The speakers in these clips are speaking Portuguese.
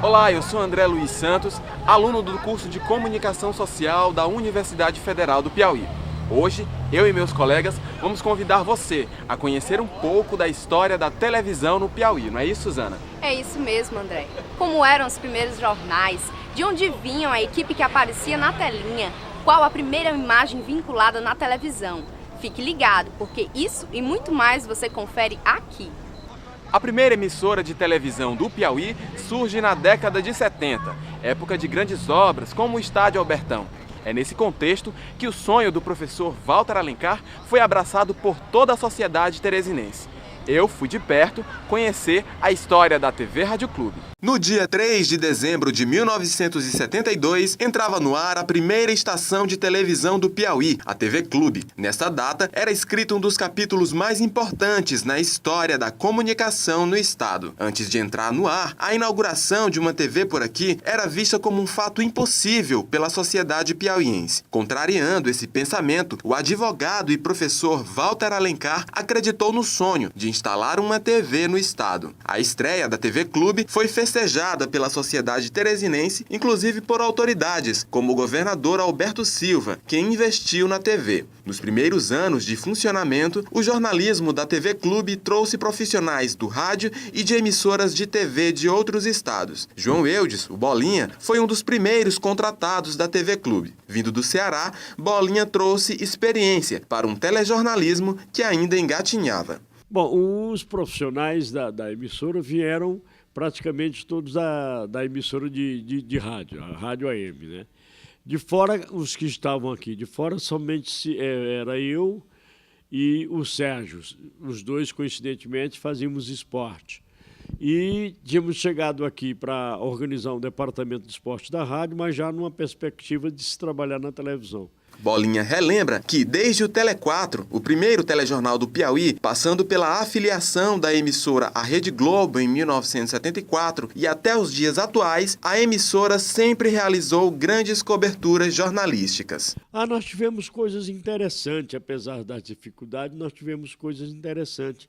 Olá, eu sou André Luiz Santos, aluno do curso de Comunicação Social da Universidade Federal do Piauí. Hoje, eu e meus colegas vamos convidar você a conhecer um pouco da história da televisão no Piauí, não é isso, Suzana? É isso mesmo, André. Como eram os primeiros jornais, de onde vinham a equipe que aparecia na telinha, qual a primeira imagem vinculada na televisão. Fique ligado, porque isso e muito mais você confere aqui. A primeira emissora de televisão do Piauí surge na década de 70, época de grandes obras como o Estádio Albertão. É nesse contexto que o sonho do professor Walter Alencar foi abraçado por toda a sociedade teresinense. Eu fui de perto conhecer a história da TV Rádio Clube. No dia 3 de dezembro de 1972, entrava no ar a primeira estação de televisão do Piauí, a TV Clube. Nessa data, era escrito um dos capítulos mais importantes na história da comunicação no estado. Antes de entrar no ar, a inauguração de uma TV por aqui era vista como um fato impossível pela sociedade piauiense. Contrariando esse pensamento, o advogado e professor Walter Alencar acreditou no sonho de instalar uma TV no estado. A estreia da TV Clube foi festejada pela sociedade teresinense, inclusive por autoridades, como o governador Alberto Silva, quem investiu na TV. Nos primeiros anos de funcionamento, o jornalismo da TV Clube trouxe profissionais do rádio e de emissoras de TV de outros estados. João Eudes, o Bolinha, foi um dos primeiros contratados da TV Clube. Vindo do Ceará, Bolinha trouxe experiência para um telejornalismo que ainda engatinhava. Bom, os profissionais da emissora vieram praticamente todos da emissora de rádio, a Rádio AM, né? De fora, os que estavam aqui, de fora somente era eu e o Sérgio. Os dois, coincidentemente, fazíamos esporte. E tínhamos chegado aqui para organizar um departamento de esporte da rádio, mas já numa perspectiva de se trabalhar na televisão. Bolinha relembra que desde o Tele 4, o primeiro telejornal do Piauí, passando pela afiliação da emissora à Rede Globo em 1974 e até os dias atuais, a emissora sempre realizou grandes coberturas jornalísticas. Nós tivemos coisas interessantes, apesar das dificuldades, nós tivemos coisas interessantes.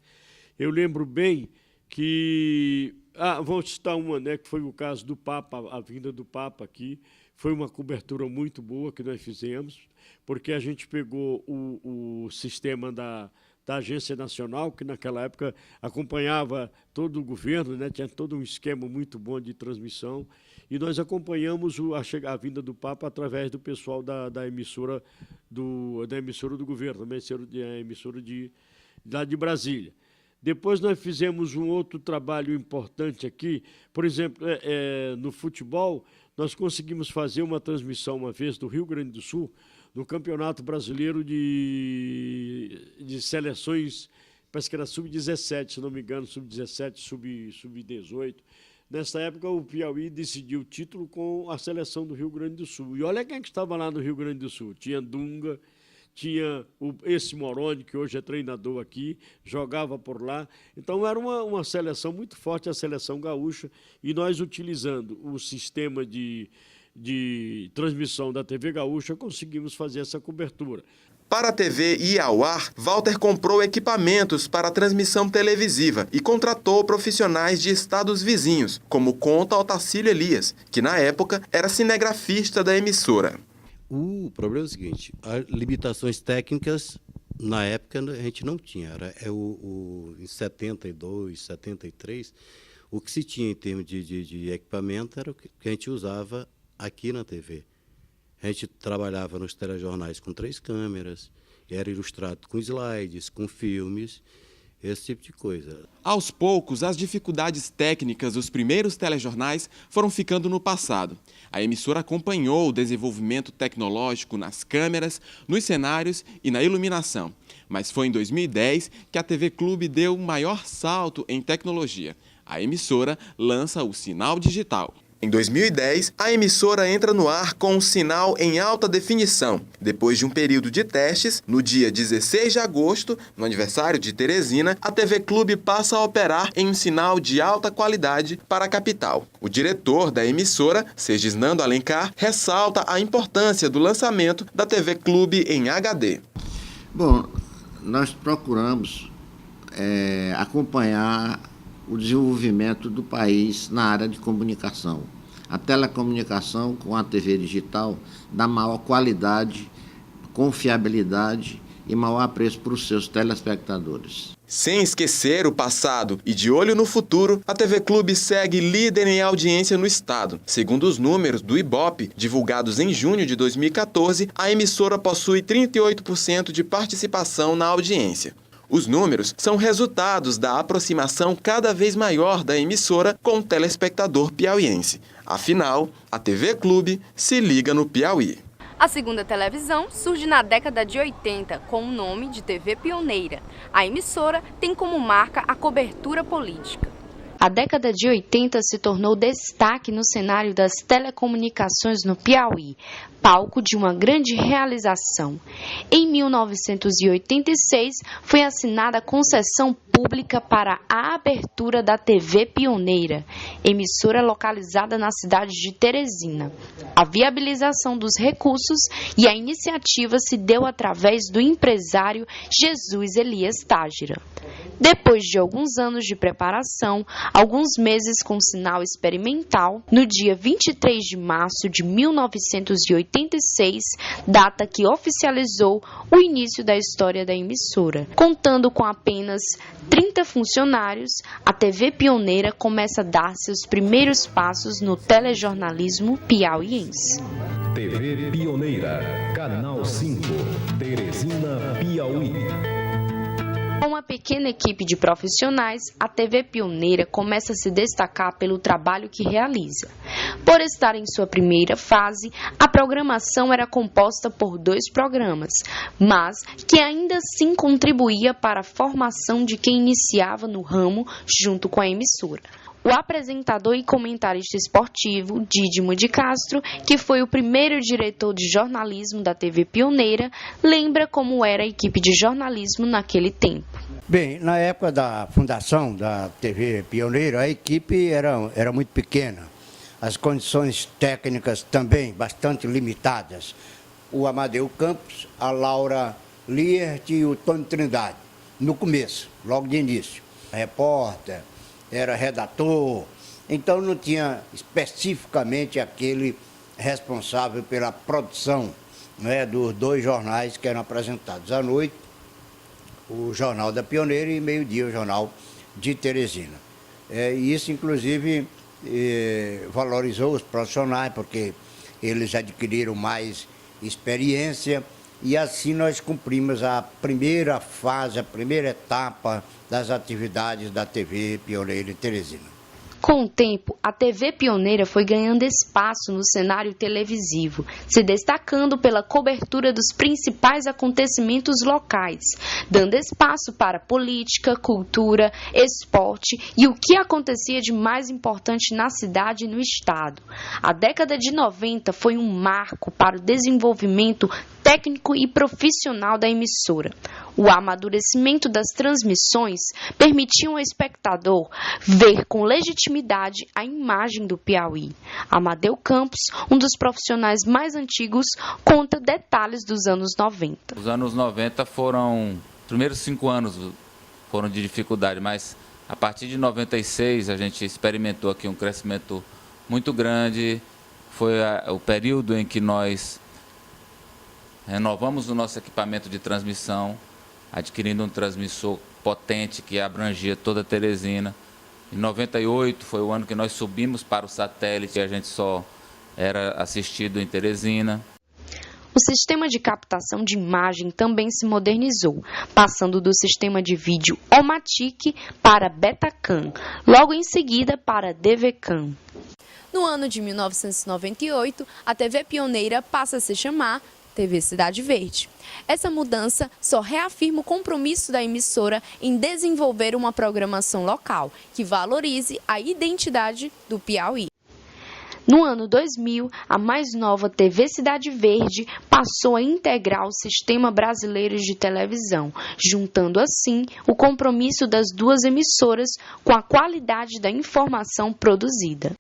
Eu lembro bem que... vou citar uma, né, que foi o caso do Papa, a vinda do Papa aqui. Foi uma cobertura muito boa que nós fizemos, porque a gente pegou o sistema da Agência Nacional, que naquela época acompanhava todo o governo, né? Tinha todo um esquema muito bom de transmissão, e nós acompanhamos a vinda do Papa através do pessoal da emissora do governo, a emissora lá de Brasília. Depois nós fizemos um outro trabalho importante aqui, por exemplo, no futebol, nós conseguimos fazer uma transmissão uma vez do Rio Grande do Sul, no Campeonato Brasileiro de Seleções, parece que era sub-17, se não me engano, sub-17, sub-18. Nessa época, o Piauí decidiu o título com a seleção do Rio Grande do Sul. E olha quem é que estava lá no Rio Grande do Sul. Tinha Dunga, tinha esse Moroni, que hoje é treinador aqui, jogava por lá. Então, era uma seleção muito forte, a seleção gaúcha, e nós, utilizando o sistema de transmissão da TV Gaúcha, conseguimos fazer essa cobertura. Para a TV ir ao ar, Walter comprou equipamentos para a transmissão televisiva e contratou profissionais de estados vizinhos, como conta Otacílio Elias, que na época era cinegrafista da emissora. O problema é o seguinte, as limitações técnicas, na época, a gente não tinha. Em 72, 73, o que se tinha em termos de equipamento era o que a gente usava aqui na TV. A gente trabalhava nos telejornais com 3 câmeras, era ilustrado com slides, com filmes, esse tipo de coisa. Aos poucos, as dificuldades técnicas dos primeiros telejornais foram ficando no passado. A emissora acompanhou o desenvolvimento tecnológico nas câmeras, nos cenários e na iluminação. Mas foi em 2010 que a TV Clube deu o maior salto em tecnologia. A emissora lança o sinal digital. Em 2010, a emissora entra no ar com um sinal em alta definição. Depois de um período de testes, no dia 16 de agosto, no aniversário de Teresina, a TV Clube passa a operar em um sinal de alta qualidade para a capital. O diretor da emissora, Segisnando Alencar, ressalta a importância do lançamento da TV Clube em HD. Bom, nós procuramos acompanhar o desenvolvimento do país na área de comunicação. A telecomunicação com a TV digital dá maior qualidade, confiabilidade e maior preço para os seus telespectadores. Sem esquecer o passado e de olho no futuro, a TV Clube segue líder em audiência no estado. Segundo os números do Ibope, divulgados em junho de 2014, a emissora possui 38% de participação na audiência. Os números são resultados da aproximação cada vez maior da emissora com o telespectador piauiense. Afinal, a TV Clube se liga no Piauí. A segunda televisão surge na década de 80 com o nome de TV Pioneira. A emissora tem como marca a cobertura política. A década de 80 se tornou destaque no cenário das telecomunicações no Piauí, palco de uma grande realização. Em 1986, foi assinada a concessão pública para a abertura da TV Pioneira, emissora localizada na cidade de Teresina. A viabilização dos recursos e a iniciativa se deu através do empresário Jesus Elias Tágira. Depois de alguns anos de preparação, alguns meses com sinal experimental, no dia 23 de março de 1986, data que oficializou o início da história da emissora. Contando com apenas 30 funcionários, a TV Pioneira começa a dar seus primeiros passos no telejornalismo piauiense. TV Pioneira, Canal 5, Teresina, Piauí. Com uma pequena equipe de profissionais, a TV Pioneira começa a se destacar pelo trabalho que realiza. Por estar em sua primeira fase, a programação era composta por 2 programas, mas que ainda assim contribuía para a formação de quem iniciava no ramo junto com a emissora. O apresentador e comentarista esportivo, Dídimo de Castro, que foi o primeiro diretor de jornalismo da TV Pioneira, lembra como era a equipe de jornalismo naquele tempo. Bem, na época da fundação da TV Pioneira, a equipe era muito pequena. As condições técnicas também bastante limitadas. O Amadeu Campos, a Laura Liert e o Tony Trindade, no começo, logo de início. Repórter, era redator, então não tinha especificamente aquele responsável pela produção, né, dos 2 jornais que eram apresentados à noite, o Jornal da Pioneira e meio-dia o Jornal de Teresina. E isso, inclusive, valorizou os profissionais, porque eles adquiriram mais experiência e assim nós cumprimos a primeira fase, a primeira etapa das atividades da TV Pioneira em Teresina. Com o tempo, a TV Pioneira foi ganhando espaço no cenário televisivo, se destacando pela cobertura dos principais acontecimentos locais, dando espaço para política, cultura, esporte e o que acontecia de mais importante na cidade e no estado. A década de 90 foi um marco para o desenvolvimento técnico e profissional da emissora. O amadurecimento das transmissões permitia ao espectador ver com legitimidade a imagem do Piauí. Amadeu Campos, um dos profissionais mais antigos, conta detalhes dos anos 90. Os anos 90 foram, os primeiros 5 anos foram de dificuldade, mas a partir de 96 a gente experimentou aqui um crescimento muito grande. Foi o período em que nós renovamos o nosso equipamento de transmissão, adquirindo um transmissor potente que abrangia toda a Teresina. Em 98 foi o ano que nós subimos para o satélite e a gente só era assistido em Teresina. O sistema de captação de imagem também se modernizou, passando do sistema de vídeo Omatic para Betacam, logo em seguida para DVCam. No ano de 1998, a TV Pioneira passa a se chamar TV Cidade Verde. Essa mudança só reafirma o compromisso da emissora em desenvolver uma programação local que valorize a identidade do Piauí. No ano 2000, a mais nova TV Cidade Verde passou a integrar o Sistema Brasileiro de Televisão, juntando assim o compromisso das 2 emissoras com a qualidade da informação produzida.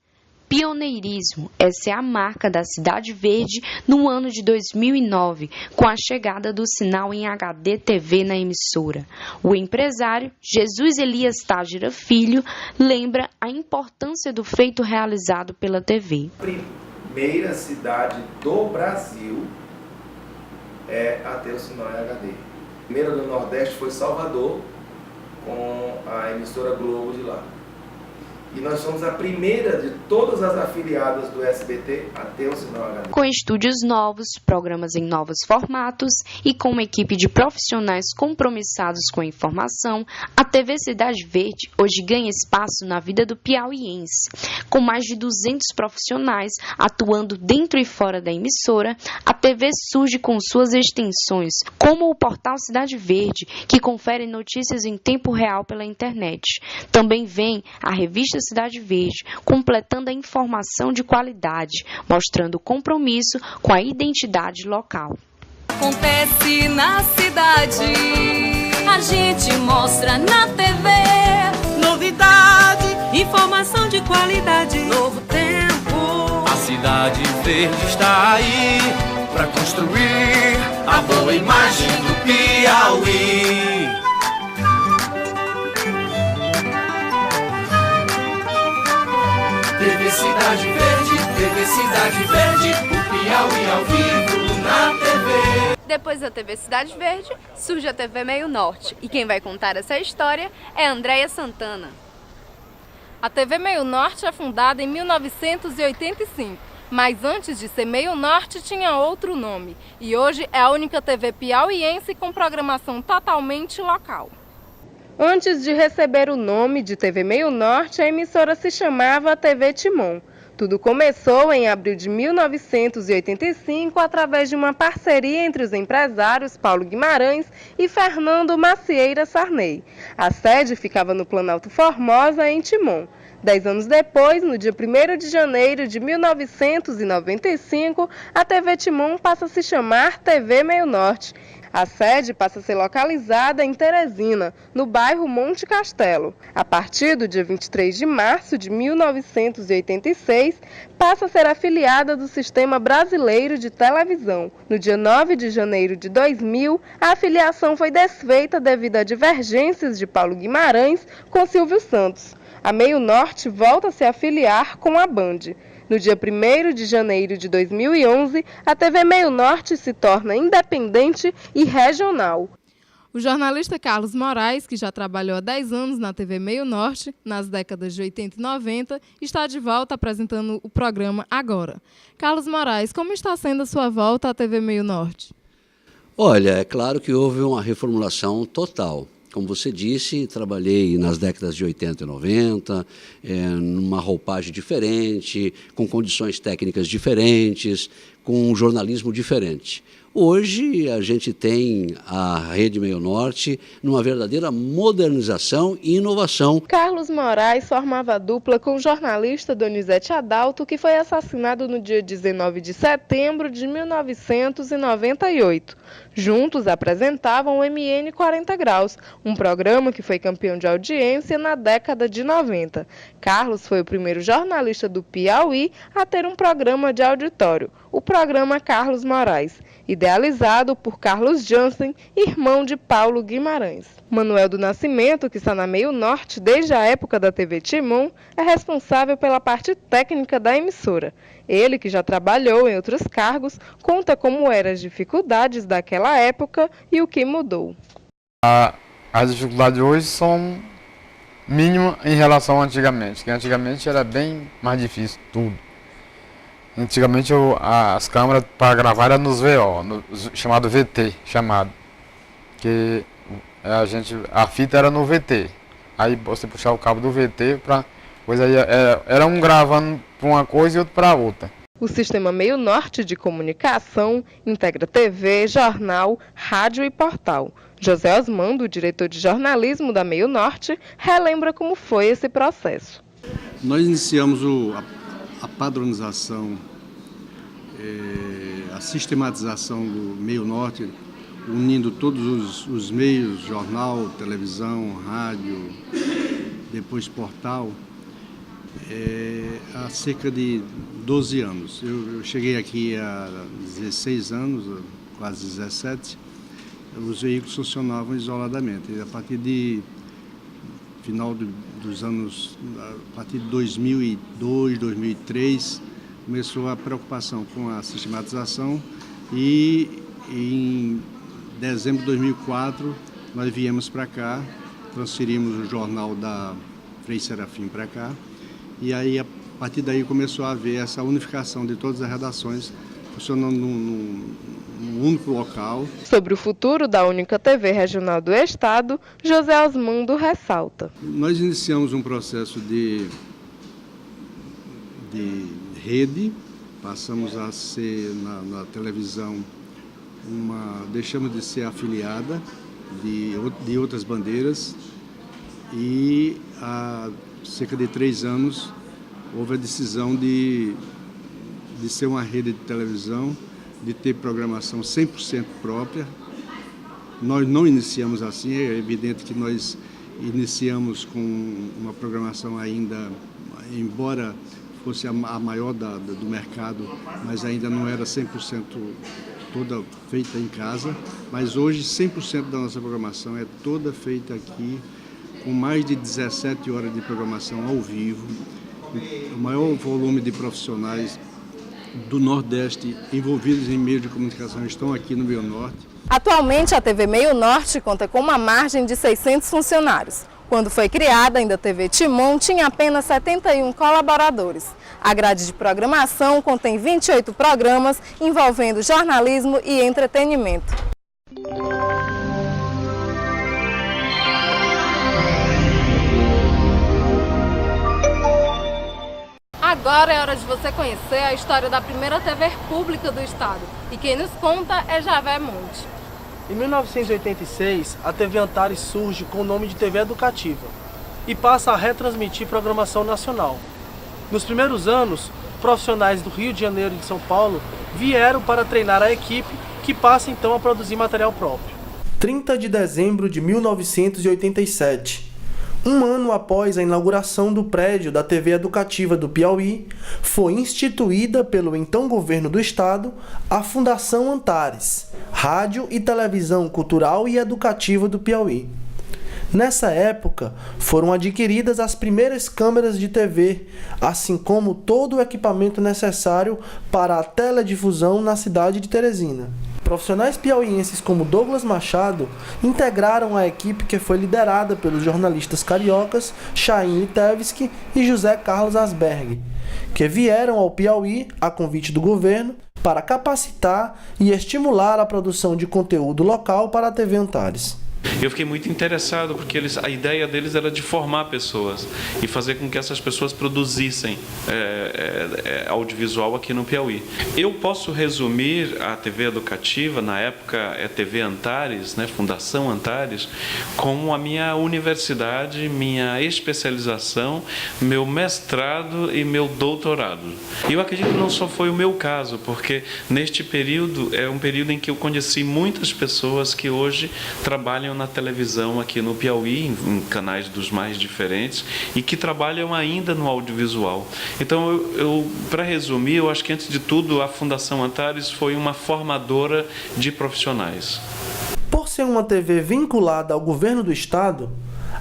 pioneirismo. Essa é a marca da Cidade Verde no ano de 2009, com a chegada do sinal em HD TV na emissora. O empresário Jesus Elias Tágira Filho lembra a importância do feito realizado pela TV. Primeira cidade do Brasil a ter o sinal em HD. A primeira do Nordeste foi Salvador, com a emissora Globo de lá. E nós somos a primeira de todas as afiliadas do SBT a ter o sinal HD. Com estúdios novos, programas em novos formatos e com uma equipe de profissionais compromissados com a informação, a TV Cidade Verde hoje ganha espaço na vida do piauiense. Com mais de 200 profissionais atuando dentro e fora da emissora, a TV surge com suas extensões, como o portal Cidade Verde, que confere notícias em tempo real pela internet. Também vem a revista Cidade Verde, completando a informação de qualidade, mostrando compromisso com a identidade local. Acontece na cidade, a gente mostra na TV. Novidade, informação de qualidade, novo tempo. A Cidade Verde está aí para construir a boa imagem do Piauí. TV Cidade Verde, o Piauí ao vivo na TV. Depois da TV Cidade Verde, surge a TV Meio Norte. E quem vai contar essa história é Andréia Santana. A TV Meio Norte é fundada em 1985, mas antes de ser Meio Norte tinha outro nome. E hoje é a única TV piauiense com programação totalmente local. Antes de receber o nome de TV Meio Norte, a emissora se chamava TV Timon. Tudo começou em abril de 1985 através de uma parceria entre os empresários Paulo Guimarães e Fernando Macieira Sarney. A sede ficava no Planalto Formosa, em Timon. 10 anos depois, no dia 1º de janeiro de 1995, a TV Timon passa a se chamar TV Meio Norte. A sede passa a ser localizada em Teresina, no bairro Monte Castelo. A partir do dia 23 de março de 1986, passa a ser afiliada do Sistema Brasileiro de Televisão. No dia 9 de janeiro de 2000, a afiliação foi desfeita devido a divergências de Paulo Guimarães com Silvio Santos. A Meio Norte volta a se afiliar com a Band. No dia 1º de janeiro de 2011, a TV Meio Norte se torna independente e regional. O jornalista Carlos Moraes, que já trabalhou há 10 anos na TV Meio Norte, nas décadas de 80 e 90, está de volta apresentando o programa agora. Carlos Moraes, como está sendo a sua volta à TV Meio Norte? Olha, é claro que houve uma reformulação total. Como você disse, trabalhei nas décadas de 80 e 90, numa roupagem diferente, com condições técnicas diferentes, com um jornalismo diferente. Hoje a gente tem a Rede Meio Norte numa verdadeira modernização e inovação. Carlos Moraes formava dupla com o jornalista Donizete Adalto, que foi assassinado no dia 19 de setembro de 1998. Juntos apresentavam o MN 40 Graus, um programa que foi campeão de audiência na década de 90. Carlos foi o primeiro jornalista do Piauí a ter um programa de auditório, o programa Carlos Moraes, idealizado por Carlos Jansen, irmão de Paulo Guimarães. Manuel do Nascimento, que está na Meio Norte desde a época da TV Timon, é responsável pela parte técnica da emissora. Ele, que já trabalhou em outros cargos, conta como eram as dificuldades daquela época e o que mudou. As dificuldades hoje são mínimas em relação a antigamente, que antigamente era bem mais difícil tudo. Antigamente as câmeras para gravar eram nos VO, chamado VT, que a fita era no VT. Aí você puxava o cabo do VT para coisa aí era um gravando para uma coisa e outro para outra. O Sistema Meio Norte de Comunicação integra TV, jornal, rádio e portal. José Osmando, diretor de jornalismo da Meio Norte, relembra como foi esse processo. Nós iniciamos a padronização, a sistematização do Meio Norte, unindo todos os meios, jornal, televisão, rádio, depois portal, há cerca de 12 anos. Eu cheguei aqui há 16 anos, quase 17. Os veículos funcionavam isoladamente. E a partir de final dos anos, a partir de 2002, 2003, começou a preocupação com a sistematização e em dezembro de 2004 nós viemos para cá, transferimos o jornal da Frei Serafim para cá e aí a partir daí começou a haver essa unificação de todas as redações funcionando num único local. Sobre o futuro da única TV regional do estado, José Osmundo ressalta. Nós iniciamos um processo de rede, passamos a ser na televisão deixamos de ser afiliada de outras bandeiras e há cerca de 3 anos houve a decisão de ser uma rede de televisão, de ter programação 100% própria. Nós não iniciamos assim, é evidente que nós iniciamos com uma programação ainda, embora fosse a maior do mercado, mas ainda não era 100% toda feita em casa, mas hoje 100% da nossa programação é toda feita aqui, com mais de 17 horas de programação ao vivo. O maior volume de profissionais do Nordeste envolvidos em meios de comunicação estão aqui no Meio Norte. Atualmente, a TV Meio Norte conta com uma margem de 600 funcionários. Quando foi criada, ainda a TV Timon tinha apenas 71 colaboradores. A grade de programação contém 28 programas envolvendo jornalismo e entretenimento. Agora é hora de você conhecer a história da primeira TV pública do estado. E quem nos conta é Javé Monte. Em 1986, a TV Antares surge com o nome de TV Educativa e passa a retransmitir programação nacional. Nos primeiros anos, profissionais do Rio de Janeiro e de São Paulo vieram para treinar a equipe, que passa então a produzir material próprio. 30 de dezembro de 1987. Um ano após a inauguração do prédio da TV Educativa do Piauí, foi instituída pelo então governo do estado a Fundação Antares, Rádio e Televisão Cultural e Educativa do Piauí. Nessa época, foram adquiridas as primeiras câmeras de TV, assim como todo o equipamento necessário para a teledifusão na cidade de Teresina. Profissionais piauienses como Douglas Machado integraram a equipe que foi liderada pelos jornalistas cariocas Chaim Tevski e José Carlos Asberg, que vieram ao Piauí a convite do governo para capacitar e estimular a produção de conteúdo local para a TV Antares. Eu fiquei muito interessado porque a ideia deles era de formar pessoas e fazer com que essas pessoas produzissem audiovisual aqui no Piauí. Eu posso resumir a TV Educativa, na época é TV Antares, né, Fundação Antares, como a minha universidade, minha especialização, meu mestrado e meu doutorado. E eu acredito que não só foi o meu caso, porque neste período é um período em que eu conheci muitas pessoas que hoje trabalham na televisão aqui no Piauí, em canais dos mais diferentes, e que trabalham ainda no audiovisual. Então, para resumir, eu acho que, antes de tudo, a Fundação Antares foi uma formadora de profissionais. Por ser uma TV vinculada ao governo do estado,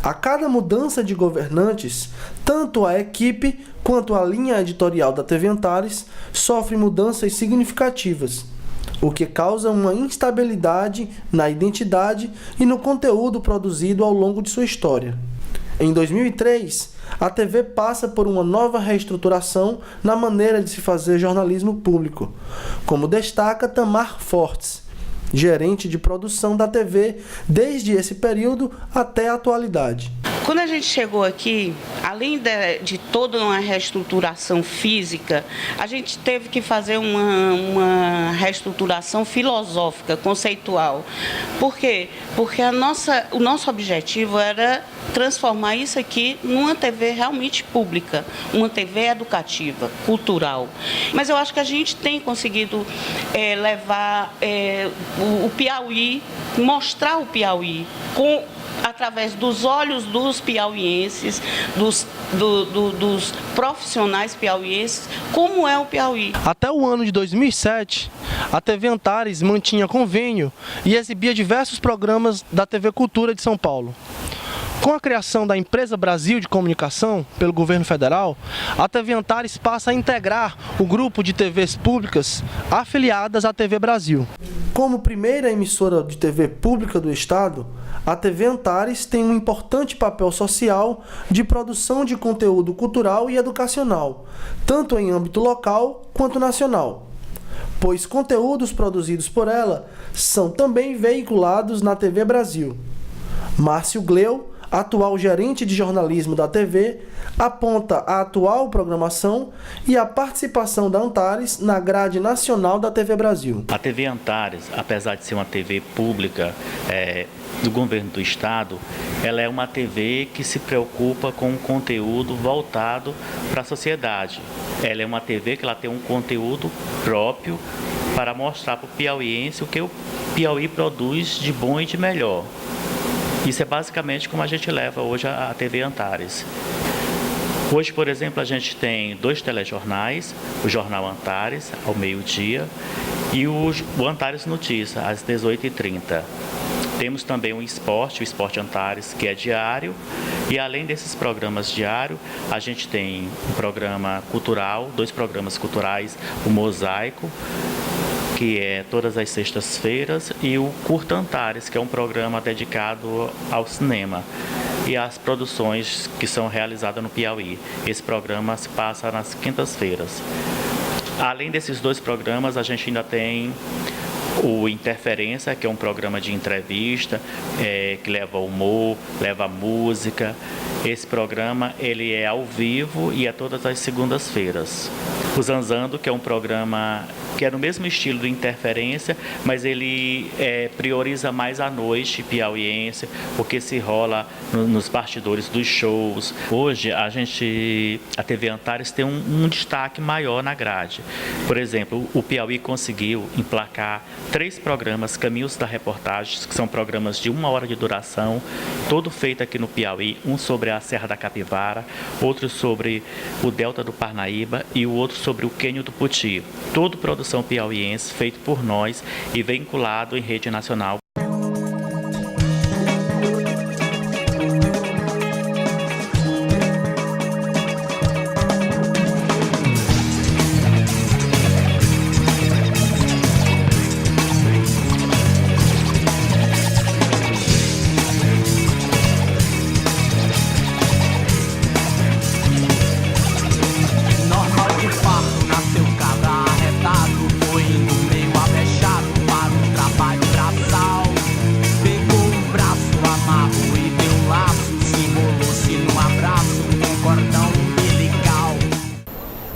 a cada mudança de governantes, tanto a equipe quanto a linha editorial da TV Antares sofre mudanças significativas, o que causa uma instabilidade na identidade e no conteúdo produzido ao longo de sua história. Em 2003, a TV passa por uma nova reestruturação na maneira de se fazer jornalismo público, como destaca Tamar Fortes, gerente de produção da TV desde esse período até a atualidade. Quando a gente chegou aqui, além de toda uma reestruturação física, a gente teve que fazer uma reestruturação filosófica, conceitual. Por quê? Porque o nosso objetivo era transformar isso aqui numa TV realmente pública, uma TV educativa, cultural. Mas eu acho que a gente tem conseguido levar o Piauí, mostrar o Piauí com através dos olhos dos piauienses, dos profissionais piauienses, como é o Piauí. Até o ano de 2007, a TV Antares mantinha convênio e exibia diversos programas da TV Cultura de São Paulo. Com a criação da Empresa Brasil de Comunicação pelo governo federal, a TV Antares passa a integrar o grupo de TVs públicas afiliadas à TV Brasil. Como primeira emissora de TV pública do estado, a TV Antares tem um importante papel social de produção de conteúdo cultural e educacional, tanto em âmbito local quanto nacional, pois conteúdos produzidos por ela são também veiculados na TV Brasil. Márcio Gleu, atual gerente de jornalismo da TV, aponta a atual programação e a participação da Antares na grade nacional da TV Brasil. A TV Antares, apesar de ser uma TV pública do governo do estado, ela é uma TV que se preocupa com um conteúdo voltado para a sociedade. Ela é uma TV que ela tem um conteúdo próprio para mostrar para o piauiense o que o Piauí produz de bom e de melhor. Isso é basicamente como a gente leva hoje a TV Antares. Hoje, por exemplo, a gente tem 2 telejornais, o Jornal Antares, ao meio-dia, e o Antares Notícia, às 18h30. Temos também o Esporte Antares, que é diário, e além desses programas diários, a gente tem um programa cultural, 2 programas culturais, o Mosaico, que é todas as sextas-feiras, e o Curta Antares, que é um programa dedicado ao cinema e às produções que são realizadas no Piauí. Esse programa se passa nas quintas-feiras. Além desses 2 programas, a gente ainda tem o Interferência, que é um programa de entrevista, que leva humor, leva música. Esse programa ele é ao vivo e é todas as segundas-feiras. O Zanzando, que é um programa que é no mesmo estilo do Interferência, mas ele prioriza mais a noite piauiense, porque se rola nos bastidores dos shows. Hoje, a TV Antares tem um destaque maior na grade. Por exemplo, o Piauí conseguiu emplacar 3 programas Caminhos da Reportagem, que são programas de 1 hora de duração, todo feito aqui no Piauí, um sobre a Serra da Capivara, outro sobre o Delta do Parnaíba e o outro sobre o Quênio do Puti. Todo produção piauiense feito por nós e vinculado em rede nacional.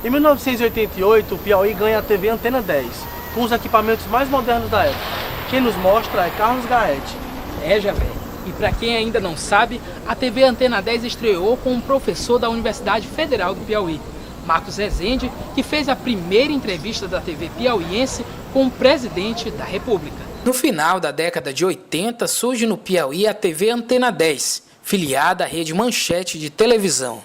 Em 1988, o Piauí ganha a TV Antena 10, com os equipamentos mais modernos da época. Quem nos mostra é Carlos Gaete. Javé. E para quem ainda não sabe, a TV Antena 10 estreou com um professor da Universidade Federal do Piauí, Marcos Rezende, que fez a primeira entrevista da TV piauiense com o presidente da República. No final da década de 80, surge no Piauí a TV Antena 10, filiada à rede Manchete de televisão.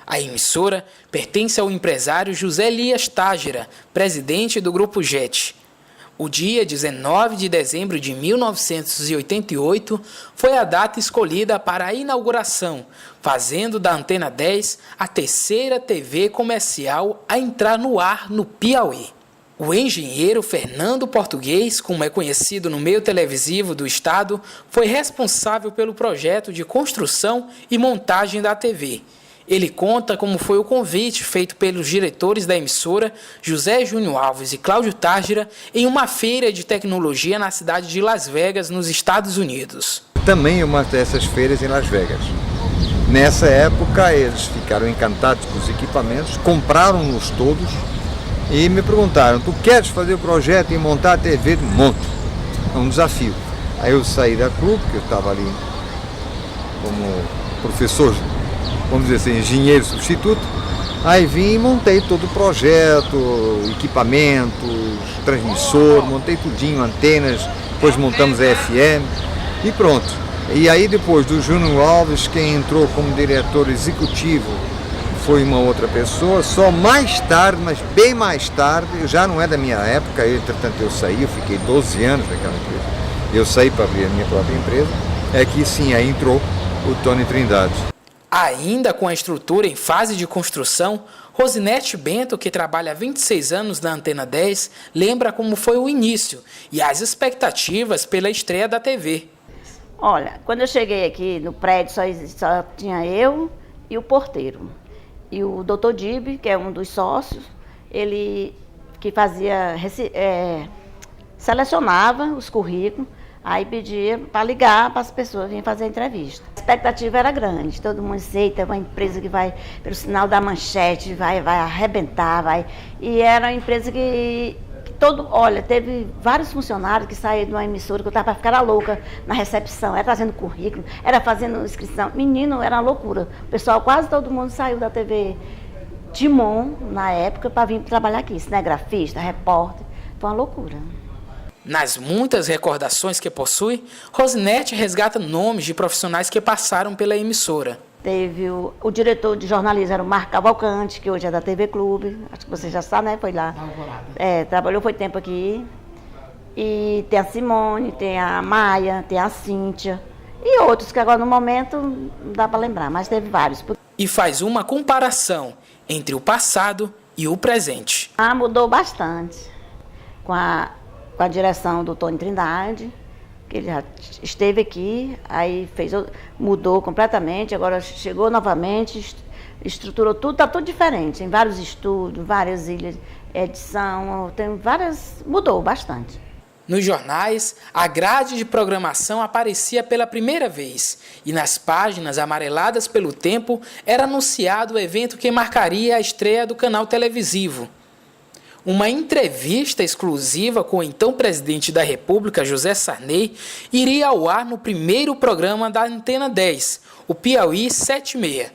A emissora pertence ao empresário José Elias Tágira, presidente do Grupo JET. O dia 19 de dezembro de 1988 foi a data escolhida para a inauguração, fazendo da Antena 10 a terceira TV comercial a entrar no ar no Piauí. O engenheiro Fernando Português, como é conhecido no meio televisivo do estado, foi responsável pelo projeto de construção e montagem da TV. Ele conta como foi o convite feito pelos diretores da emissora, José Júnior Alves e Cláudio Tágira, em uma feira de tecnologia na cidade de Las Vegas, nos Estados Unidos. Também uma dessas feiras em Las Vegas. Nessa época, eles ficaram encantados com os equipamentos, compraram-nos todos e me perguntaram: tu queres fazer o projeto e montar a TV? Monto. É um desafio. Aí eu saí da clube, que eu estava ali como professor, vamos dizer assim, engenheiro substituto. Aí vim e montei todo o projeto, equipamentos, transmissor, montei tudinho, antenas, depois montamos a FM e pronto. E aí depois do Júnior Alves, quem entrou como diretor executivo foi uma outra pessoa, só mais tarde, mas bem mais tarde, já não é da minha época, entretanto eu saí, eu fiquei 12 anos naquela empresa, eu saí para abrir a minha própria empresa, é que sim, aí entrou o Tony Trindade. Ainda com a estrutura em fase de construção, Rosinete Bento, que trabalha há 26 anos na Antena 10, lembra como foi o início e as expectativas pela estreia da TV. Olha, quando eu cheguei aqui no prédio só tinha eu e o porteiro. E o Dr. Dib, que é um dos sócios, ele que fazia, selecionava os currículos, aí pedia para ligar para as pessoas virem fazer a entrevista. A expectativa era grande, todo mundo aceita, uma empresa que vai, pelo sinal da manchete, vai arrebentar, E era uma empresa que teve vários funcionários que saíram de uma emissora que eu estava para ficar louca na recepção, era trazendo currículo, era fazendo inscrição. Menino, era uma loucura. O pessoal, quase todo mundo saiu da TV Timon, na época, para vir trabalhar aqui, cinegrafista, repórter. Foi uma loucura. Nas muitas recordações que possui, Rosinete resgata nomes de profissionais que passaram pela emissora. Teve o diretor de jornalismo, era o Marco Cavalcante, que hoje é da TV Clube, acho que você já sabe, né? Foi lá. Trabalhou, foi tempo aqui. E tem a Simone, tem a Maia, tem a Cíntia. E outros que agora no momento não dá para lembrar, mas teve vários. E faz uma comparação entre o passado e o presente. Mudou bastante. Com a direção do Tony Trindade, que ele já esteve aqui, aí mudou completamente, agora chegou novamente, estruturou tudo, está tudo diferente, tem vários estúdios, várias ilhas, edição, tem várias, mudou bastante. Nos jornais, a grade de programação aparecia pela primeira vez e nas páginas amareladas pelo tempo era anunciado o evento que marcaria a estreia do canal televisivo. Uma entrevista exclusiva com o então presidente da República, José Sarney, iria ao ar no primeiro programa da Antena 10, o Piauí 76.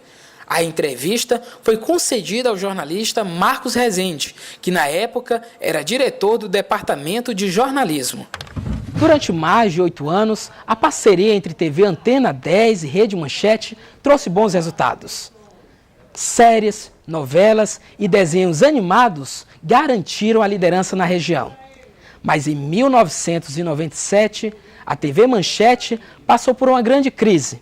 A entrevista foi concedida ao jornalista Marcos Rezende, que na época era diretor do Departamento de Jornalismo. Durante mais de 8 anos, a parceria entre TV Antena 10 e Rede Manchete trouxe bons resultados. Séries, novelas e desenhos animados garantiram a liderança na região. Mas em 1997, a TV Manchete passou por uma grande crise.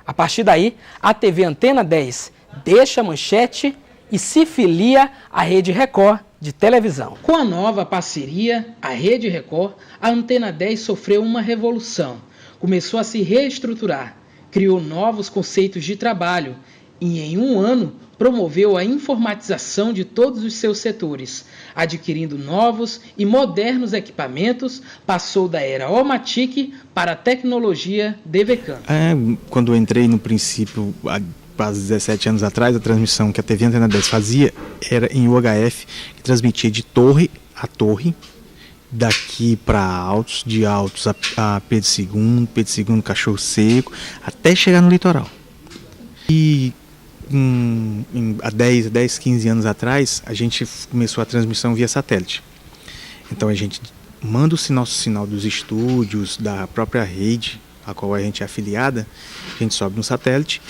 A partir daí, a TV Antena 10 deixa a Manchete e se filia à Rede Record de televisão. Com a nova parceria, a Rede Record, a Antena 10 sofreu uma revolução. Começou a se reestruturar, criou novos conceitos de trabalho e, em um ano, promoveu a informatização de todos os seus setores. Adquirindo novos e modernos equipamentos, passou da era Omatic para a tecnologia DVCAM. Quando eu entrei no princípio, há quase 17 anos atrás, a transmissão que a TV Antena 10 fazia era em UHF, que transmitia de torre a torre, daqui para Altos, de Altos a Pedro II, Cachorro Seco, até chegar no litoral. E há 10, 15 anos atrás, a gente começou a transmissão via satélite. Então a gente manda o nosso sinal dos estúdios, da própria rede a qual a gente é afiliada, a gente sobe no satélite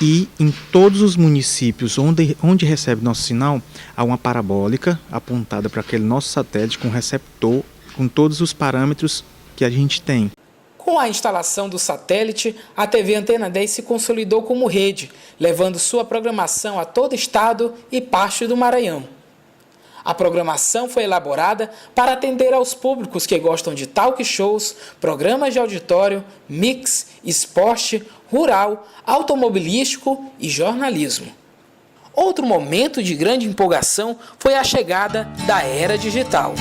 e em todos os municípios onde recebe nosso sinal, há uma parabólica apontada para aquele nosso satélite com receptor, com todos os parâmetros que a gente tem. Com a instalação do satélite, a TV Antena 10 se consolidou como rede, levando sua programação a todo o estado e parte do Maranhão. A programação foi elaborada para atender aos públicos que gostam de talk shows, programas de auditório, mix, esporte, rural, automobilístico e jornalismo. Outro momento de grande empolgação foi a chegada da era digital.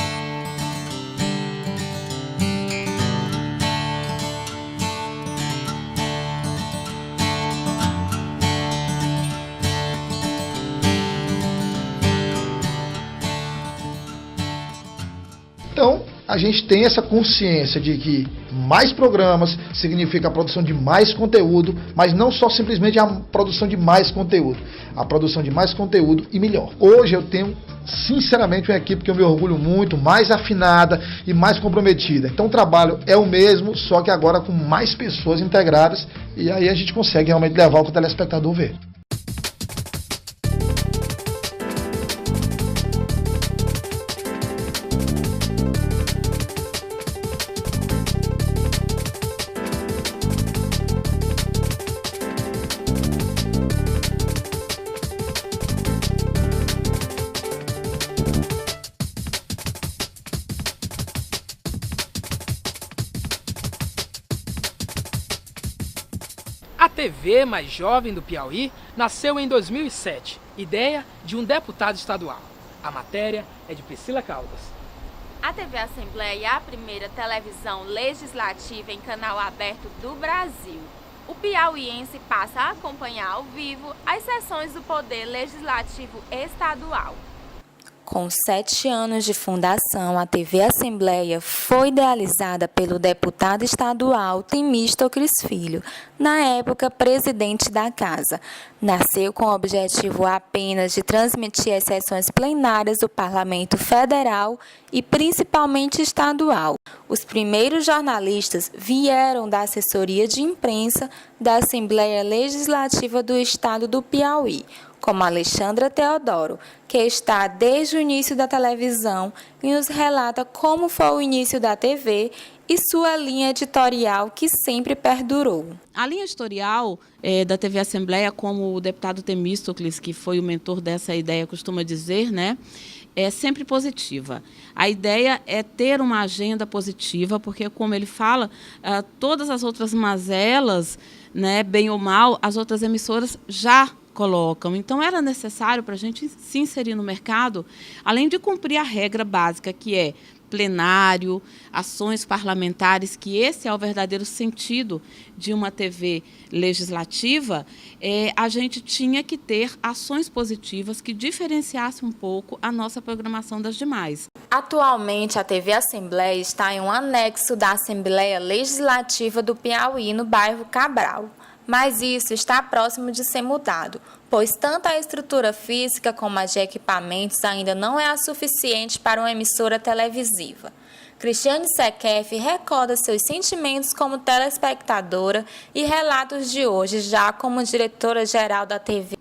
Então, a gente tem essa consciência de que mais programas significa a produção de mais conteúdo, mas não só simplesmente a produção de mais conteúdo, a produção de mais conteúdo e melhor. Hoje eu tenho sinceramente, uma equipe que eu me orgulho muito, mais afinada e mais comprometida. Então o trabalho é o mesmo, só que agora com mais pessoas integradas, e aí a gente consegue realmente levar o que o telespectador vê. A TV mais jovem do Piauí nasceu em 2007, ideia de um deputado estadual. A matéria é de Priscila Caldas. A TV Assembleia é a primeira televisão legislativa em canal aberto do Brasil. O piauiense passa a acompanhar ao vivo as sessões do Poder Legislativo Estadual. Com 7 anos de fundação, a TV Assembleia foi idealizada pelo deputado estadual Temístocles Filho, na época presidente da Casa. Nasceu com o objetivo apenas de transmitir as sessões plenárias do Parlamento Federal e principalmente estadual. Os primeiros jornalistas vieram da assessoria de imprensa da Assembleia Legislativa do Estado do Piauí, como Alexandra Teodoro, que está desde o início da televisão e nos relata como foi o início da TV e sua linha editorial que sempre perdurou. A linha editorial da TV Assembleia, como o deputado Temístocles, que foi o mentor dessa ideia, costuma dizer, né, é sempre positiva. A ideia é ter uma agenda positiva, porque, como ele fala, todas as outras mazelas, né, bem ou mal, as outras emissoras já colocam. Então, era necessário para a gente se inserir no mercado, além de cumprir a regra básica, que é plenário, ações parlamentares, que esse é o verdadeiro sentido de uma TV legislativa, a gente tinha que ter ações positivas que diferenciassem um pouco a nossa programação das demais. Atualmente, a TV Assembleia está em um anexo da Assembleia Legislativa do Piauí, no bairro Cabral. Mas isso está próximo de ser mudado, pois tanto a estrutura física como a de equipamentos ainda não é a suficiente para uma emissora televisiva. Cristiane Sequef recorda seus sentimentos como telespectadora e relatos de hoje já como diretora-geral da TV.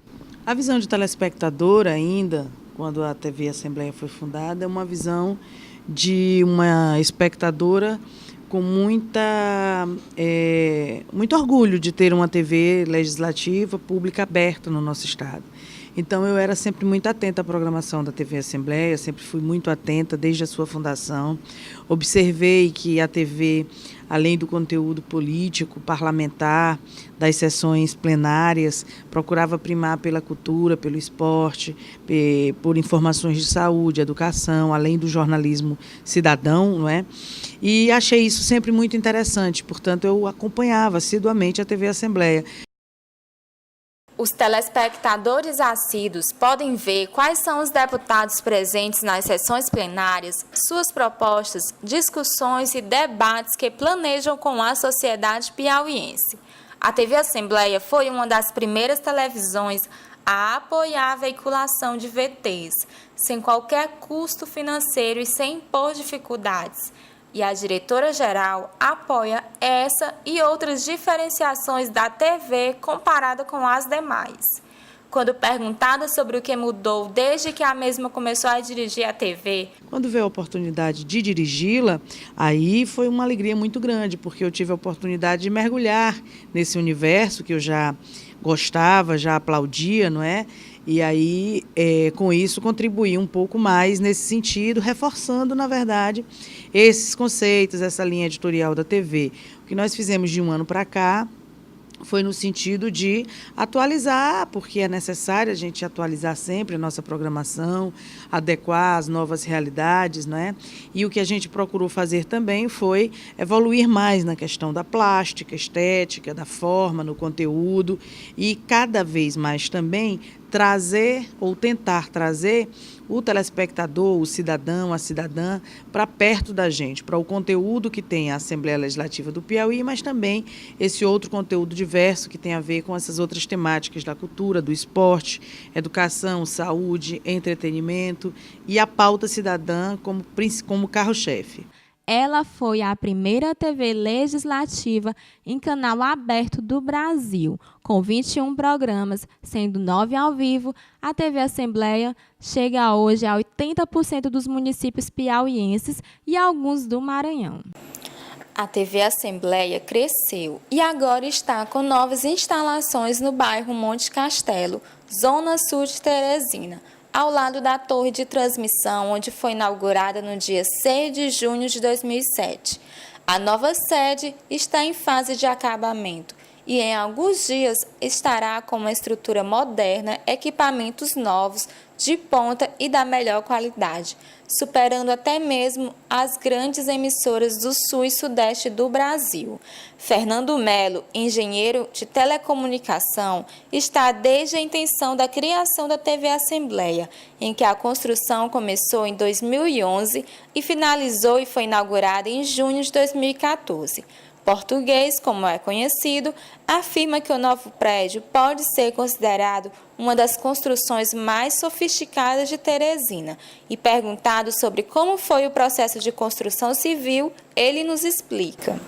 A visão de telespectadora ainda, quando a TV Assembleia foi fundada, é uma visão de uma espectadora com muito orgulho de ter uma TV legislativa pública aberta no nosso estado. Então, eu era sempre muito atenta à programação da TV Assembleia, sempre fui muito atenta desde a sua fundação. Observei que a TV, além do conteúdo político, parlamentar, das sessões plenárias, procurava primar pela cultura, pelo esporte, por informações de saúde, educação, além do jornalismo cidadão, não é? E achei isso sempre muito interessante, portanto, eu acompanhava assiduamente a TV Assembleia. Os telespectadores assíduos podem ver quais são os deputados presentes nas sessões plenárias, suas propostas, discussões e debates que planejam com a sociedade piauiense. A TV Assembleia foi uma das primeiras televisões a apoiar a veiculação de VTs, sem qualquer custo financeiro e sem impor dificuldades. E a diretora-geral apoia essa e outras diferenciações da TV comparada com as demais. Quando perguntada sobre o que mudou desde que a mesma começou a dirigir a TV... Quando veio a oportunidade de dirigi-la, aí foi uma alegria muito grande, porque eu tive a oportunidade de mergulhar nesse universo que eu já gostava, já aplaudia, não é? E aí, com isso, contribuí um pouco mais nesse sentido, reforçando, na verdade, esses conceitos, essa linha editorial da TV. O que nós fizemos de um ano para cá foi no sentido de atualizar, porque é necessário a gente atualizar sempre a nossa programação, adequar às novas realidades, não é? E o que a gente procurou fazer também foi evoluir mais na questão da plástica, estética, da forma, no conteúdo, e cada vez mais também trazer ou tentar trazer o telespectador, o cidadão, a cidadã, para perto da gente, para o conteúdo que tem a Assembleia Legislativa do Piauí, mas também esse outro conteúdo diverso que tem a ver com essas outras temáticas da cultura, do esporte, educação, saúde, entretenimento e a pauta cidadã como carro-chefe. Ela foi a primeira TV legislativa em canal aberto do Brasil, com 21 programas, sendo 9 ao vivo. A TV Assembleia chega hoje a 80% dos municípios piauienses e alguns do Maranhão. A TV Assembleia cresceu e agora está com novas instalações no bairro Monte Castelo, zona sul de Teresina, ao lado da torre de transmissão, onde foi inaugurada no dia 6 de junho de 2007. A nova sede está em fase de acabamento e em alguns dias estará com uma estrutura moderna, equipamentos novos, de ponta e da melhor qualidade, superando até mesmo as grandes emissoras do sul e sudeste do Brasil. Fernando Melo, engenheiro de telecomunicação, está desde a intenção da criação da TV Assembleia, em que a construção começou em 2011 e finalizou e foi inaugurada em junho de 2014. Português, como é conhecido, afirma que o novo prédio pode ser considerado uma das construções mais sofisticadas de Teresina. E perguntado sobre como foi o processo de construção civil, ele nos explica.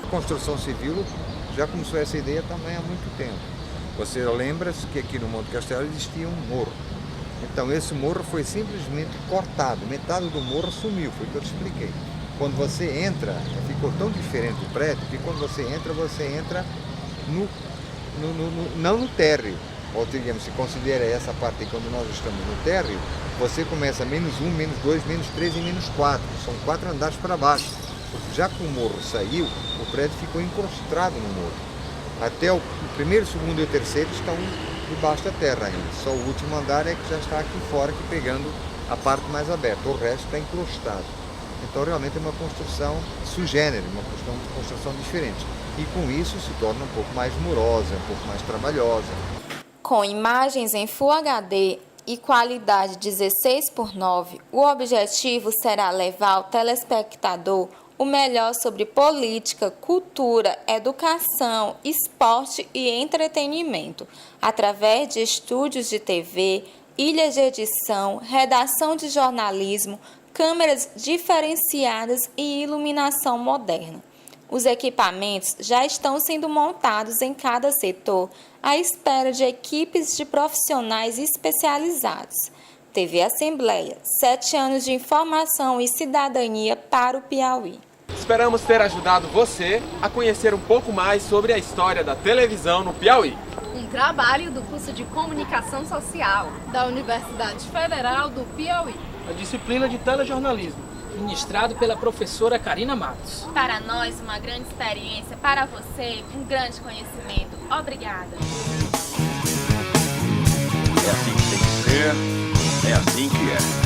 A construção civil já começou essa ideia também há muito tempo. Você lembra-se que aqui no Monte Castelo existia um morro. Então esse morro foi simplesmente cortado, metade do morro sumiu, foi o que eu te expliquei. Quando você entra, ficou tão diferente o prédio que quando você entra não no térreo. Ou digamos, se considera essa parte aí, quando nós estamos no térreo, você começa -1, -2, -3 e -4. São 4 andares para baixo. Já que o morro saiu, o prédio ficou encrustado no morro. Até o primeiro, segundo e o terceiro estão debaixo da terra ainda. Só o último andar é que já está aqui fora, aqui pegando a parte mais aberta. O resto está encrustado. Então realmente é uma construção sui generis, uma construção diferente. E com isso se torna um pouco mais morosa, um pouco mais trabalhosa. Com imagens em Full HD e qualidade 16:9, o objetivo será levar ao telespectador o melhor sobre política, cultura, educação, esporte e entretenimento, através de estúdios de TV, ilhas de edição, redação de jornalismo, câmeras diferenciadas e iluminação moderna. Os equipamentos já estão sendo montados em cada setor à espera de equipes de profissionais especializados. TV Assembleia, 7 anos de informação e cidadania para o Piauí. Esperamos ter ajudado você a conhecer um pouco mais sobre a história da televisão no Piauí. Um trabalho do curso de Comunicação Social da Universidade Federal do Piauí. A disciplina de telejornalismo, ministrado pela professora Karina Matos. Para nós, uma grande experiência. Para você, um grande conhecimento. Obrigada. É assim que tem que ser, é assim que é.